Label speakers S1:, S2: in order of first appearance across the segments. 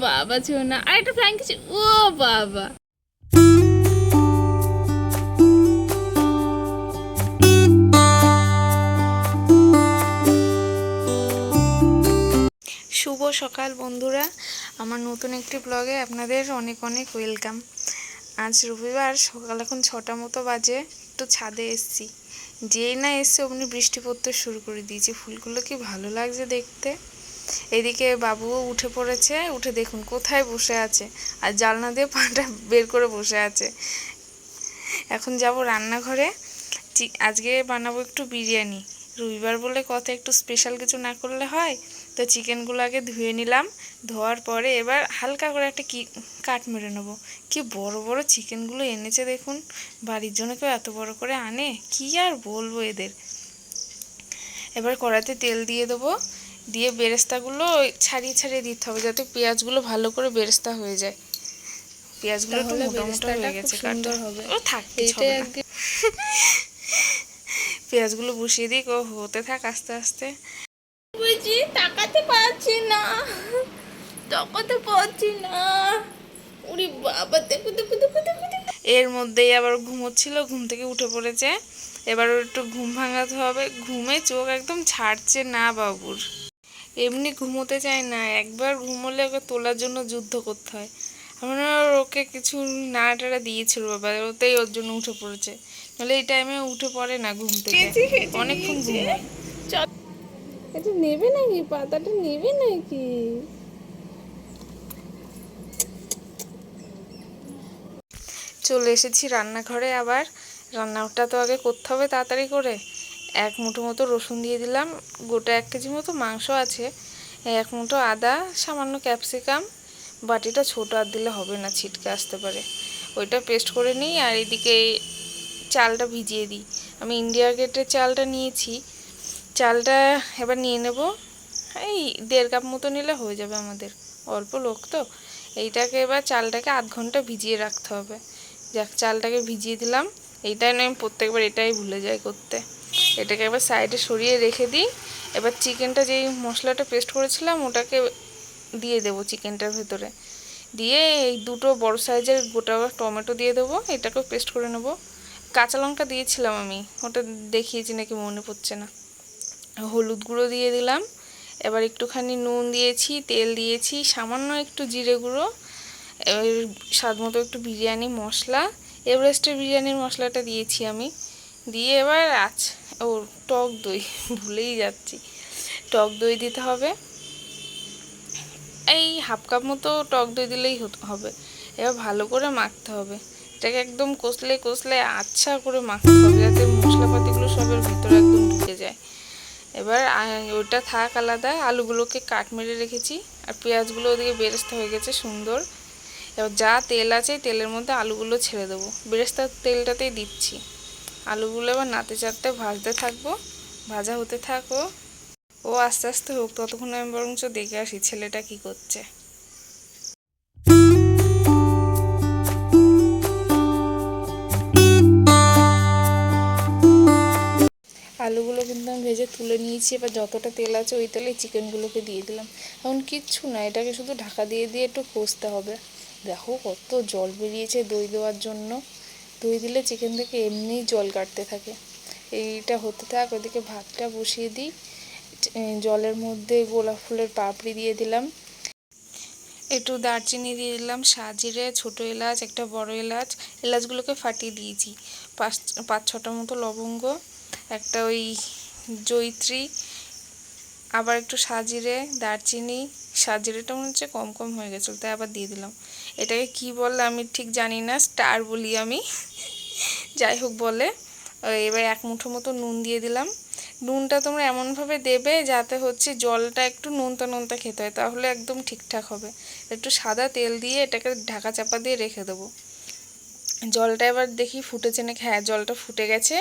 S1: বাবা ছোনা, আর একটা flying kiss. ও বাবা, শুভ সকাল বন্ধুরা, আমার নতুন একটি ব্লগে আপনাদের অনেক অনেক ওয়েলকাম। আজ রবিবার, সকাল এখন 6টা মতো বাজে। একটু ছাদে এসছি, যেই না এসছে অমনি বৃষ্টি পড়তে শুরু করে দিয়েছে। ফুলগুলো কি ভালো লাগছে দেখতে। এদিকে বাবুও উঠে পড়েছে, উঠে দেখুন কোথায় বসে আছে, আর জানলা দিয়ে পাটা বের করে বসে আছে। এখন যাব রান্নাঘরে, আজকে বানাবো একটু বিরিয়ানি। রবিবার বলে কথা, একটু স্পেশাল কিছু না করলে হয়। তো চিকেনগুলো আগে ধুয়ে নিলাম, ধোয়ার পরে এবার হালকা করে একটা কাট মেরে নেবো। কি বড় বড় চিকেনগুলো এনেছে দেখুন, বাড়ির জন্য কেউ এত বড় করে আনে, কি আর বলবো এদের। এবার কড়াইতে তেল দিয়ে দেবো, দিয়ে বেরেস্তাগুলো ছাড়িয়ে ছাড়িয়ে দিতে হবে, যাতে পেঁয়াজগুলো ভালো করে বেরেস্তা হয়ে যায়। পেঁয়াজগুলো একটু মোটা মোটা হয়ে গেছে, সুন্দর হবে। ও থাক, পেঁয়াজগুলো বসিয়ে দিই, হতে থাক আস্তে আস্তে। বুঝি তাকাতে পারছি না, তাকাতে পারছি না। ওরে বাবা, দেখো দেখো দেখো দেখো। এর মধ্যেই আবার ঘুমোচ্ছিল, ঘুম থেকে উঠে পড়েছে। এবার ওর একটু ঘুম ভাঙাতে হবে, ঘুমে চোখ একদম ছাড়ছে না বাবুর। এমনি ঘুমোতে চায় না, একবার ঘুমোলে ওকে তোলার জন্য যুদ্ধ করতে হয়। আমার ওকে কিছু নাড়াটাড়া দিয়েছিল বাবা, ওতেই ওর জন্য উঠে পড়েছে। নাহলে এই টাইমে উঠে পড়ে না ঘুম থেকে, অনেকক্ষণ ঘুমায়। এটা নেবে নাকি, পাতাটা নেবে নাকি? চলে এসেছি রান্নাঘরে। আবার রান্নাটা তো আগে করতে হবে তাড়াতাড়ি করে। 1 মুঠো মতো রসুন দিয়ে দিলাম, গোটা 1 কেজি মতো মাংস আছে। 1 মুঠো আদা, সামান্য ক্যাপসিকাম, বাটিটা ছোট আর দিলে হবে না, ছিটকে আসতে পারে। ওইটা পেস্ট করে নিই। আর এদিকে চালটা ভিজিয়ে দিই। আমি ইন্ডিয়া গেটের চালটা নিয়েছি। চালটা এবার নিয়ে নেব, এই 1.5 কাপ মতো নিলে হয়ে যাবে আমাদের, অল্প লোক তো। এইটাকে এবার চালটাকে আধ ঘন্টা ভিজিয়ে রাখতে হবে। যাক, চালটাকে ভিজিয়ে দিলাম। এইটাই নয়, আমি প্রত্যেকবার এটাই ভুলে যাই করতে। এটাকে এবার সাইডে সরিয়ে রেখে দিই। এবার চিকেনটা, যেই মশলাটা পেস্ট করেছিলাম ওটাকে দিয়ে দেবো চিকেনটার ভেতরে। দিয়ে এই 2টো বড় সাইজের গোটা টমেটো দিয়ে দেবো, এটাকেও পেস্ট করে নেব। কাঁচা লঙ্কা দিয়েছিলাম আমি, ওটা দেখিয়েছি নাকি মনে পড়ছে না। হলুদ গুঁড়ো দিয়ে দিলাম। এবার একটুখানি নুন দিয়েছি, তেল দিয়েছি, সামান্য একটু জিরে গুঁড়ো, এবার স্বাদ মতো একটু বিরিয়ানি মশলা, এভারেস্টের বিরিয়ানির মশলাটা দিয়েছি আমি। দিয়ে এবার ও টক দই ভুলেই যাচ্ছি, টক দই দিতে হবে। এই 1/2 কাপ মতো টক দই দিলেই হবে। এবার ভালো করে মাখতে হবে, এটাকে একদম কষলে কষলে আচ্ছা করে মাখতে হবে, যাতে মশলাপাতিগুলো সবের ভিতরে একদম ঢুকে যায়। এবার ওইটা থাক আলাদা। আলুগুলোকে কাট মেরে রেখেছি, আর পেঁয়াজগুলো ওদিকে বেরেস্তা হয়ে গেছে সুন্দর। এবার যা তেল আছে তেলের মধ্যে আলুগুলো ছেড়ে দেবো, বেরেস্তার তেলটাতেই দিচ্ছি। আলুগুলো এবার নাড়তে চাড়তে ভাজতে থাকবো, ভাজা হতে থাকো। ও আস্তে আস্তে হোক, ততক্ষণ আমি বরঞ্চ দেখে আসি ছেলেটা কি করছে। আলুগুলো কিন্তু আমি ভেজে তুলে নিয়েছি। এবার যতটা তেল আছে ওই তেলে চিকেনগুলোকে দিয়ে দিলাম। এখন কিচ্ছু না, এটাকে শুধু ঢাকা দিয়ে দিয়ে একটু কষতে হবে। দেখো কত জল বেরিয়েছে দই দেওয়ার জন্য। দই দিলে চিকেন থেকে এমনিই জল কাটতে থাকে। এইটা হতে থাক, ওদিকে ভাতটা বসিয়ে দিই। জলের মধ্যে গোলাপ ফুলের পাপড়ি দিয়ে দিলাম, একটু দারচিনি দিয়ে দিলাম, সাজিরে, ছোটো এলাচ, একটা বড় এলাচ, এলাচগুলোকে ফাটিয়ে দিয়েছি, 5-6টা মতো লবঙ্গ, একটা ওই জয়িত্রী, আবার একটু সাজিরে, দারচিনি। সাজিরেটা মনে হচ্ছে কম কম হয়ে গেছিলো, তাই আবার দিয়ে দিলাম। এটাকে কি বলে আমি ঠিক জানি না, স্টার বলি আমি, যাই হোক বলে। এবার 1 মুঠো মতো নুন দিয়ে দিলাম। নুনটা তোমরা এমনভাবে দেবে যাতে হচ্ছে জলটা একটু নোনতা নোনতা খেতে হয়, তাহলে একদম ঠিকঠাক হবে। একটু সাদা তেল দিয়ে এটাকে ঢাকা চাপা দিয়ে রেখে দেবো। জলটা এবার দেখি ফুটেছে নাকি, হ্যাঁ জলটা ফুটে গেছে।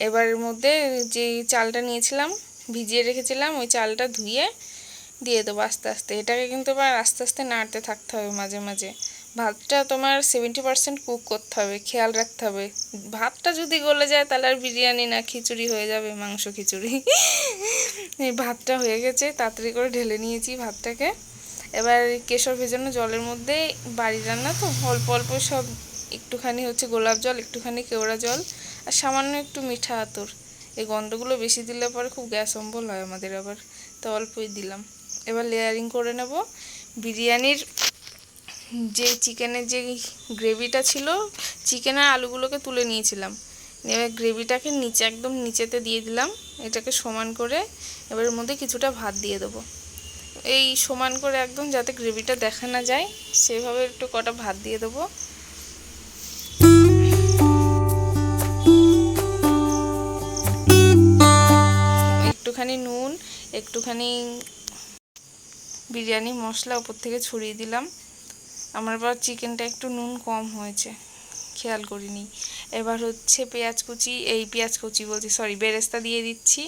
S1: এবার এর মধ্যে যে চালটা নিয়েছিলাম, ভিজিয়ে রেখেছিলাম, ওই চালটা ধুয়ে দিয়ে দেবো আস্তে আস্তে। এটাকে কিন্তু এবার আস্তে আস্তে নাড়তে থাকতে হবে মাঝে মাঝে। ভাতটা তোমার 70% কুক করতে হবে, খেয়াল রাখতে হবে। ভাতটা যদি গলে যায় তাহলে আর বিরিয়ানি না, খিচুড়ি হয়ে যাবে, মাংস খিচুড়ি। এই ভাতটা হয়ে গেছে, তাড়াতাড়ি করে ঢেলে নিয়েছি ভাতটাকে। এবার কেশর ভেজানো জলের মধ্যে বাড়ির রান্না তো অল্প অল্প সব একটুখানি হচ্ছে গোলাপ জল, একটুখানি কেওড়া জল আর সামান্য একটু মিঠা আতর। এই গন্ধগুলো বেশি দিলে পরে খুব গ্যাস অম্বল হয় আমাদের, আবার তো অল্পই দিলাম। এবার লেয়ারিং করে নেব। বিরিয়ানির যে চিকেনের যে গ্রেভিটা ছিল, চিকেন আর আলুগুলোকে তুলে নিয়েছিলাম, এবার গ্রেভিটাকে নিচে একদম নিচেতে দিয়ে দিলাম। এটাকে সমান করে এবার এর মধ্যে কিছুটা ভাত দিয়ে দেবো, এই সমান করে একদম যাতে গ্রেভিটা দেখা না যায় সেভাবে একটু কটা ভাত দিয়ে দেবো। একটুখানি নুন, একটুখানি বিরিয়ানি মশলা উপর থেকে ছড়িয়ে দিলাম। আমার আবার চিকেনটা একটু নুন কম হয়েছে, খেয়াল করিনি। এবার হচ্ছে পেঁয়াজ কুচি বলছি, সরি, বেরেস্তা দিয়ে দিচ্ছি।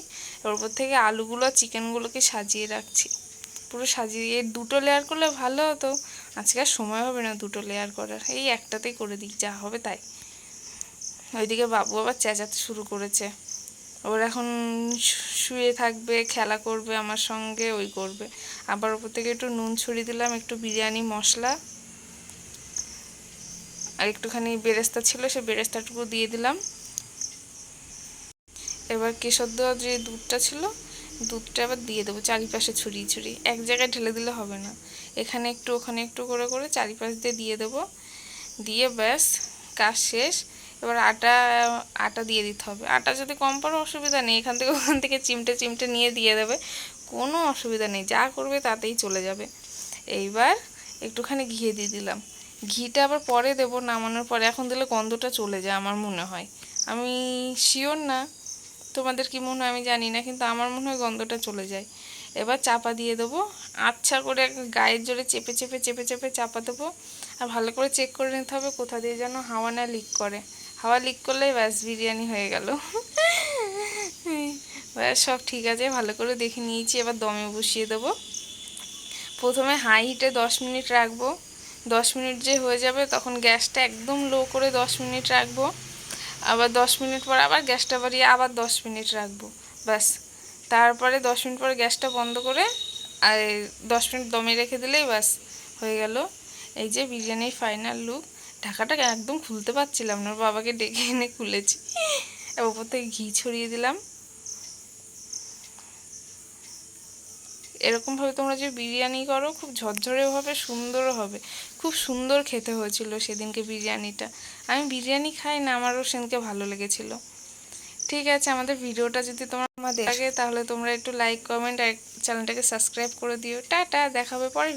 S1: ওর উপর থেকে আলুগুলো চিকেনগুলোকে সাজিয়ে রাখছি, পুরো সাজিয়ে। দুটো লেয়ার করলে ভালো হতো, আজকে আর সময় হবে না দুটো লেয়ার করার, এই একটাতেই করে দিই, যা হবে তাই। ওইদিকে বাবু আবার চেঁচাতে শুরু করেছে, ওর এখন শুয়ে থাকবে, খেলা করবে আমার সঙ্গে, ওই করবে। আবার ওপর থেকে একটু নুন ছড়িয়ে দিলাম, একটু বিরিয়ানি মশলা, আর একটুখানি বেরেস্তা ছিল সে বেরেস্তাটুকু দিয়ে দিলাম। এবার কেশর দেওয়া যে দুধটা ছিল, দুধটা আবার দিয়ে দেবো চারিপাশে ছড়িয়ে ছড়িয়ে, এক জায়গায় ঢেলে দিলে হবে না, এখানে একটু ওখানে একটু করে করে চারিপাশ দিয়ে দেবো। দিয়ে ব্যাস কাজ শেষ। এবার আটা দিয়ে দিতে হবে। আটা যদি কম পড়ে অসুবিধা নেই, এখান থেকে ওখান থেকে চিমটে চিমটে নিয়ে দিয়ে দেবে, কোনো অসুবিধা নেই, যা করবে তাতেই চলে যাবে। এইবার একটুখানি ঘি দিয়ে দিলাম। ঘিটা আবার পরে দেবো নামানোর পরে, এখন দিলে গন্ধটা চলে যায় আমার মনে হয়, আমি শিওর না, তোমাদের কি মনে হয় আমি জানি না, কিন্তু আমার মনে হয় গন্ধটা চলে যায়। এবার চাপা দিয়ে দেবো, আচ্ছা করে গায়ের জোরে চেপে চেপে চেপে চেপে চাপা দেবো। আর ভালো করে চেক করে নিতে হবে কোথা দিয়ে যেন হাওয়া না লিক করে, হাওয়া লিক করলেই ব্যাস বিরিয়ানি হয়ে গেল। ব্যাস সব ঠিক আছে, ভালো করে দেখে নিয়েছি। এবার দমে বসিয়ে দেবো। প্রথমে হাই হিটে 10 মিনিট রাখবো, 10 মিনিট যে হয়ে যাবে তখন গ্যাসটা একদম লো করে 10 মিনিট রাখবো। আবার 10 মিনিট পর আবার গ্যাসটা বাড়িয়ে আবার 10 মিনিট রাখবো, ব্যাস। তারপরে 10 মিনিট পরে গ্যাসটা বন্ধ করে আর 10 মিনিট দমে রেখে দিলেই ব্যাস হয়ে গেল। এই যে বিরিয়ানির ফাইনাল লুক। ঢাকাটা একদম খুলতে পারছিলাম না, ওর বাবাকে ডেকে এনে খুলেছি। ওপর থেকে ঘি ছড়িয়ে দিলাম। এরকমভাবে তোমরা যে বিরিয়ানি করো খুব ঝরঝরেও হবে, সুন্দরও হবে, খুব সুন্দর খেতে হয়েছিল সেদিনকে বিরিয়ানিটা। আমি বিরিয়ানি খাই না, আমারও সেদিনকে ভালো লেগেছিলো। ঠিক আছে, আমাদের ভিডিওটা যদি তোমার লাগে তাহলে তোমরা একটু লাইক কমেন্ট আর চ্যানেলটাকে সাবস্ক্রাইব করে দিও। টাটা, দেখা হবে পরে।